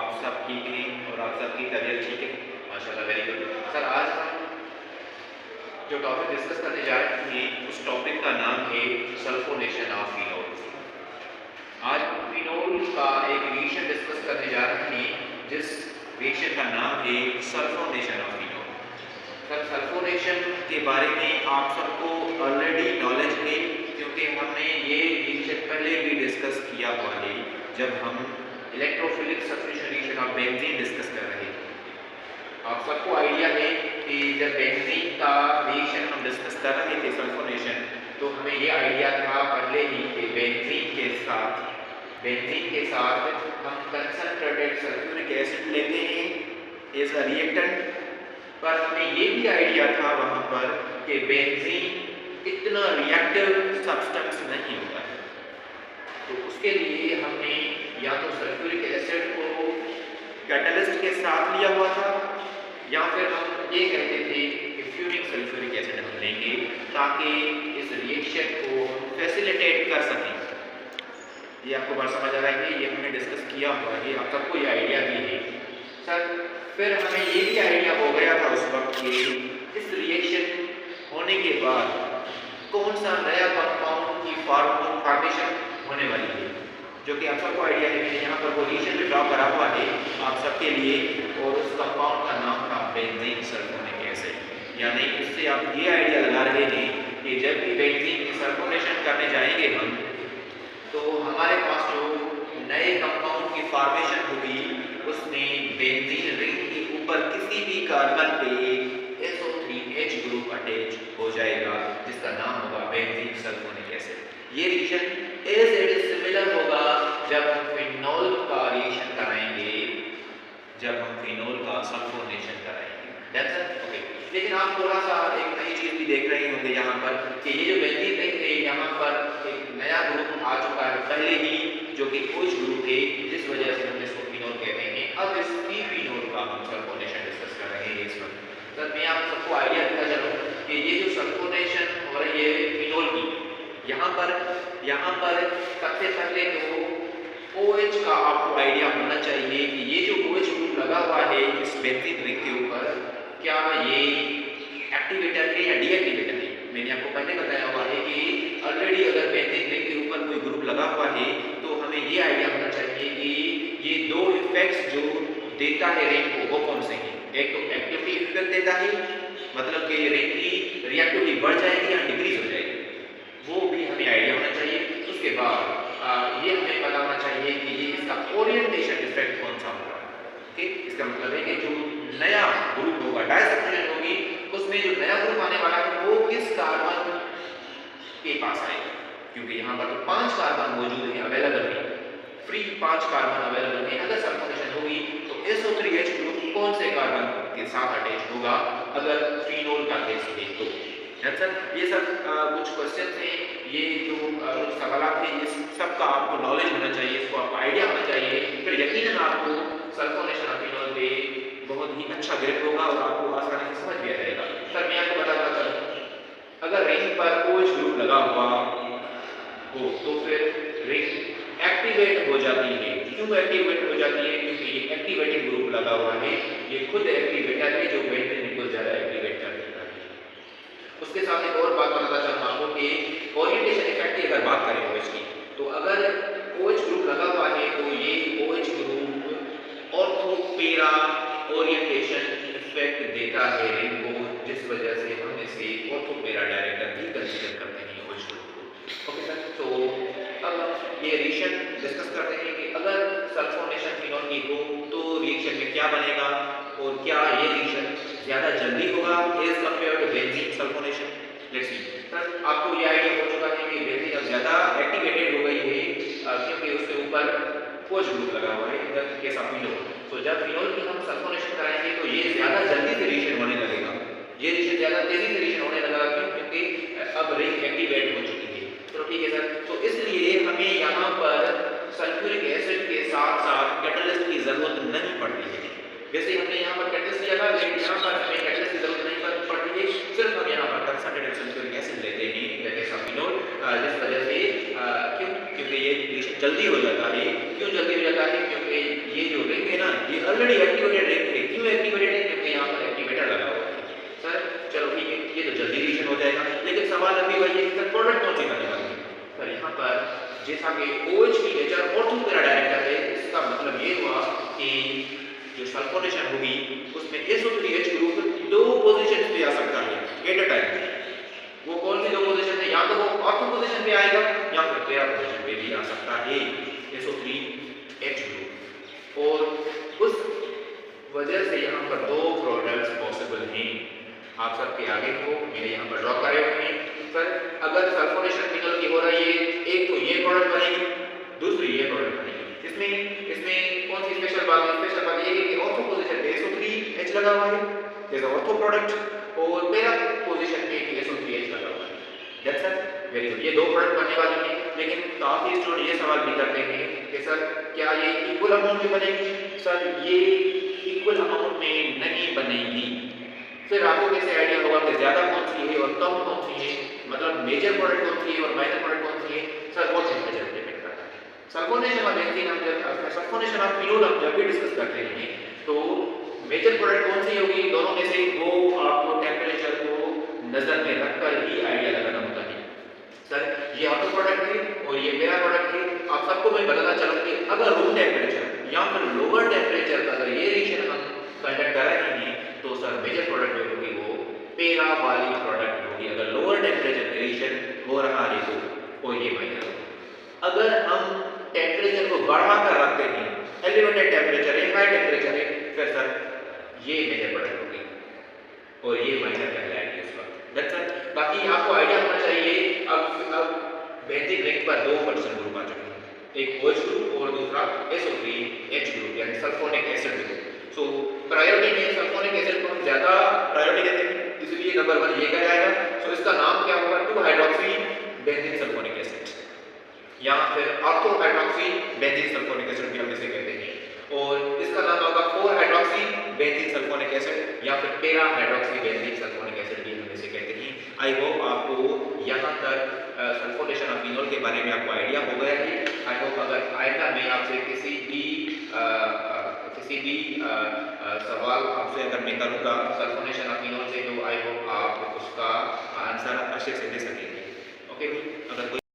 आप सब ठीक हैं और आप सबकी तबीयत ठीक है? माशाल्लाह, वेरी गुड। सर, आज हम जो टॉपिक डिस्कस करने जा रहे हैं उस टॉपिक का नाम है सल्फोनेशन ऑफ फिनोल। आज हम फिनोल का एक रिएक्शन डिस्कस करने जा रहे हैं जिस रिएक्शन का नाम है sulphonation of phenol. Sir, sulphonation के बारे में आप सबको ऑलरेडी नॉलेज है क्योंकि हमने ये रिएक्शन पहले भी डिस्कस किया हुआ है जब हम electrophilic substitution reaction of benzene discuss कर रहे थे। आप सबको आइडिया है कि जब बेंजीन का रिएक्शन हम डिस्कस कर रहे थे सल्फोनेशन, तो हमें ये आइडिया था पहले ही कि बेंजीन के साथ हम कंसंट्रेटेड सल्फ्यूरिक एसिड लेते हैं एज अ रिएक्टेंट, पर हमें ये भी आइडिया था वहाँ पर कि बेंजीन इतना रिएक्टिव सब्सटेंस नहीं होता है। तो उसके लिए हमने या तो सल्फ्यूरिक एसिड को कैटलिस्ट के साथ लिया हुआ था या फिर हम ये कहते थे कि फ्यूरिक सल्फ्यूरिक एसिड हम लेंगे ताकि इस रिएक्शन को फैसिलिटेट कर सकें। ये आपको बात समझ आ रहा है कि ये हमने डिस्कस किया हुआ है, आप सबको ये आइडिया भी है। सर, फिर हमें ये भी आइडिया हो गया था उस वक्त कि इस रिएक्शन होने के बाद कौन सा नया कंपाउंड की फॉर्मेशन होने वाली है, जो कि आप सबको आइडिया है। मैंने यहाँ पर वो रिएक्शन भी ड्रॉ करा हुआ है आप सबके लिए, और उस कंपाउंड का नाम था बेंजीन सल्फोनिक एसिड। यानी इससे आप ये आइडिया लगा रहे हैं कि जब भी बेंजीन की सल्फोनेशन करने जाएंगे हम, तो हमारे पास जो नए कंपाउंड की फॉर्मेशन होगी उसमें बेंजीन रिंग के ऊपर किसी भी कार्बन पे SO3H ग्रुप अटैच हो जाएगा जिसका नाम होगा बेंजीन सल्फोनिक एसिड। ये reaction as it is similar होगा जब हम फिनोल का रिएक्शन कराएंगे, जब हम फिनोल का सल्फोनेशन कराएंगे। That's it, okay. लेकिन आप थोड़ा सा एक नई चीज भी देख रहे होंगे यहाँ पर कि ये जो बेंजीन रिंग है यहाँ पर एक नया ग्रुप आ चुका है पहले ही, जो कि OH ग्रुप है, जिस वजह से हम इसको फिनोल कहते हैं। अब इस फिनोल का हम सल्फोनेशन डिस्कस कर रहे हैं इस वक्त। सर, मैं आप सबको आइडिया देना चाहूँ कि ये जो सल्फोनेशन हो रही है फिनोल की, यहाँ पर सबसे पहले तो OH का आपको आइडिया होना चाहिए कि ये जो OH ग्रुप लगा हुआ है इस बेंजीन रिंग के ऊपर, क्या ये एक्टिवेटर है या डीएक्टिवेटर है। मैंने आपको पहले बताया हुआ है कि ऑलरेडी अगर बेंजीन रिंग के ऊपर कोई ग्रुप लगा हुआ है तो हमें ये आइडिया होना चाहिए कि ये दो इफेक्ट्स जो देता है रिंग को वो कौन से हैं। एक तो एक्टिविटी इफेक्ट देता है, मतलब कि रिंग की रिएक्टिविटी बढ़ जाएगी या डिक्रीज हो जाएगी, वो भी हमें आइडिया होना चाहिए। उसके बाद ये हमें पता होना चाहिए कि ये इसका ओरिएंटेशन इफेक्ट कौन सा होगा। ओके, इसका मतलब है कि जो नया ग्रुप होगा, डाइसब्स्टिट्यूशन होगी, उसमें जो नया ग्रुप आने वाला है वो किस कार्बन के पास आएगा, क्योंकि यहाँ पर तो 5 कार्बन मौजूद है, अवेलेबल है, फ्री 5 कार्बन अवेलेबल है। अगर सल्फोनेशन होगी तो SO3H ग्रुप कौन से कार्बन के साथ अटैच होगा अगर फिनोल का केस है तो। सर, ये सब कुछ क्वेश्चन थे, ये जो कुछ सवाल थे, ये सब का आपको नॉलेज होना चाहिए, इसको आपको आइडिया होना चाहिए, फिर यकीनन आपको सल्फोनेशन ऑफ फिनोल पे बहुत ही अच्छा ग्रिप होगा और आपको आसानी से समझ भी आ जाएगा। सर, मैं आपको बताता चलूं, अगर रिंग पर OH ग्रुप लगा हुआ हो तो फिर रिंग एक्टिवेट हो जाती है। क्यों एक्टिवेट हो जाती है? क्योंकि ये एक्टिवेटिंग ग्रुप लगा हुआ है, ये खुद एक्टिवेटर है जो बेंजीन को ज़्यादा एक्टिवेट कर देता है। उसके साथ एक और बात बताना चाहूँगा आपको कि ओरिएंटेशन इफेक्ट की अगर बात करें OH की, तो अगर OH ग्रुप लगा हुआ है तो ये OH group ortho para orientation effect देता है रिंग को, जिस वजह से हम इसे ऑर्थो पैरा डायरेक्टर भी कंसीडर करते हैं OH ग्रुप को। ओके सर, तो अब ये रिएक्शन डिस्कस करते हैं कि अगर सल्फोनेशन फिनोल की हो तो रिएक्शन में क्या बनेगा और क्या ये रिएक्शन ज़्यादा जल्दी होगा as compare to benzene sulphonation. Let's see. Sir, आपको ये आइडिया हो चुका है कि बेंजीन अब ज़्यादा एक्टिवेटेड हो गई है क्योंकि उसके ऊपर OH ग्रुप लगा हुआ है in the case of phenol. तो जब फिनोल की हम सल्फोनेशन कराएंगे तो ये ज़्यादा जल्दी से रिएक्शन होने लगेगा, ये रिएक्शन ज़्यादा तेज़ी से रिएक्शन होने लगेगा। क्यों? क्योंकि अब रिंग एक्टिवेट हो चुकी है। तो ठीक है सर, तो इसलिए हमें यहाँ पर सल्फ्यूरिक एसिड के साथ साथ कैटलिस्ट की ज़रूरत नहीं पड़ती है। वैसे हमने यहाँ पर कैटलिस्ट लिया था, लेकिन यहाँ पर हमें कैटलिस्ट की ज़रूरत नहीं पड़ती है, सिर्फ हम यहाँ पर कंसंट्रेटेड सल्फ्यूरिक एसिड लेते हैं in the case of phenol, जिस वजह से क्यों? क्योंकि ये रिएक्शन जल्दी हो जाता है। क्यों जल्दी हो जाता है? क्योंकि ये जो रिंग है ना, ऑलरेडी एक्टिवेटेड रिंग है। क्यों एक्टिवेटेड है? क्योंकि यहाँ पर एक्टिवेटर लगा हुआ है। सर चलो ठीक है, ये तो जल्दी रिविजन हो जाएगा, लेकिन सवाल अभी वही है कि प्रोडक्ट कौन सी बनने वाली है। सर यहाँ पर जैसा कि OH की नेचर ऑर्थो पैरा डायरेक्टर है, इसका मतलब ये हुआ कि जो सल्फोनेशन होगी उसमें SO3H ग्रुप दो पोजीशन पे आ सकता है एट अ टाइम। वो कौन सी दो पोजीशन है? या तो वो ऑर्थो पोजीशन पे आएगा या फिर पैरा पोजीशन पे भी आ सकता है SO3H ग्रुप। और उस वजह से यहाँ पर दो प्रोडक्ट्स पॉसिबल हैं। आप सबके आगे को मैंने यहाँ पर ड्रॉ करे हुए हैं। सर अगर सल्फोनेशन फिनोल की हो रही है, एक तो ये प्रोडक्ट बनेगी, दूसरी ये प्रोडक्ट बनेगी। इसमें कौन सी स्पेशल बात है? स्पेशल बात ये है कि ऑर्थो पोजीशन पे SO3H लगा हुआ है, दिस इज ऑर्थो प्रोडक्ट, और पैरा पोजीशन पे SO3H लगा हुआ है। That's it, very good. ये दो प्रोडक्ट बनने वाली हैं, लेकिन काफी स्टूडेंट ये सवाल भी करते हैं कि सर क्या ये इक्वल अमाउंट में बनेगी? सर ये इक्वल अमाउंट में नहीं बनेगी। फिर आपको कैसे आइडिया होगा कि ज्यादा कौन सी है और कम कौन सी है, मतलब मेजर प्रोडक्ट कौन सी है और माइनर प्रोडक्ट कौन सी है? सर वो टेम्परेचर पे डिपेंड करता है। सल्फोनेशन और बेंजीन हम जब सल्फोनेशन और फिनोल हम जब भी डिस्कस करते हैं तो मेजर प्रोडक्ट कौन सी होगी दोनों में से, वो आपको टेम्परेचर को नजर में रखकर ही आइडिया लगाना होता है। सर ये ऑर्थो प्रोडक्ट है और ये मेरा प्रोडक्ट है। आप सबको मैं बताना चाहूँ कि अगर रूम टेम्परेचर या फिर लोअर टेम्परेचर का अगर ये रिएक्शन हम कंडक्ट कर रहे हैं तो सर मेजर प्रोडक्ट जो होगी वो पैरा वाली प्रोडक्ट होगी। अगर लोअर टेम्परेचर रिएक्शन हो रहा है तो, और ये माइनर। अगर हम टेम्परेचर को बढ़ाकर रखते हैं, एलिवेटेड टेम्परेचर है, हाई टेम्परेचर है, फिर सर ये मेजर प्रोडक्ट होगी और ये माइनर कहलाएगी उस वक्त। That's it. बाकी आपको आइडिया होना चाहिए। अब बेंजीन रिंग पर दो फंक्शन ग्रुप आ चुके हैं, एक OH ग्रुप और दूसरा SO3H ग्रुप यानी सल्फोनिक एसिड ग्रुप। सो प्रायोरिटी में सल्फोनिक एसिड को हम ज्यादा प्रायोरिटी देते हैं, इसलिए नंबर 1 ये कहलाएगा। सो इसका नाम क्या होगा? 2 हाइड्रोक्सी बेंजीन सल्फोनिक एसिड, या फिर ortho hydroxy benzene sulphonic acid भी हम इसे कहते हैं। और इसका नाम होगा 4 हाइड्रोक्सी बेंजीन सल्फोनिक एसिड या फिर para hydroxy benzene sulphonic acid भी हम इसे कहते हैं। आई होप आपको यहाँ तक सल्फोनेशन ऑफ फिनोल के बारे में आपको आइडिया हो गया है। आई होप अगर आइंदा मैं आपसे किसी भी सवाल आपसे अगर मैं करूँगा सल्फोनेशन ऑफ फिनोल से, तो आई होप आप उसका आंसर अच्छे से दे सकेंगे। ओके, अगर कोई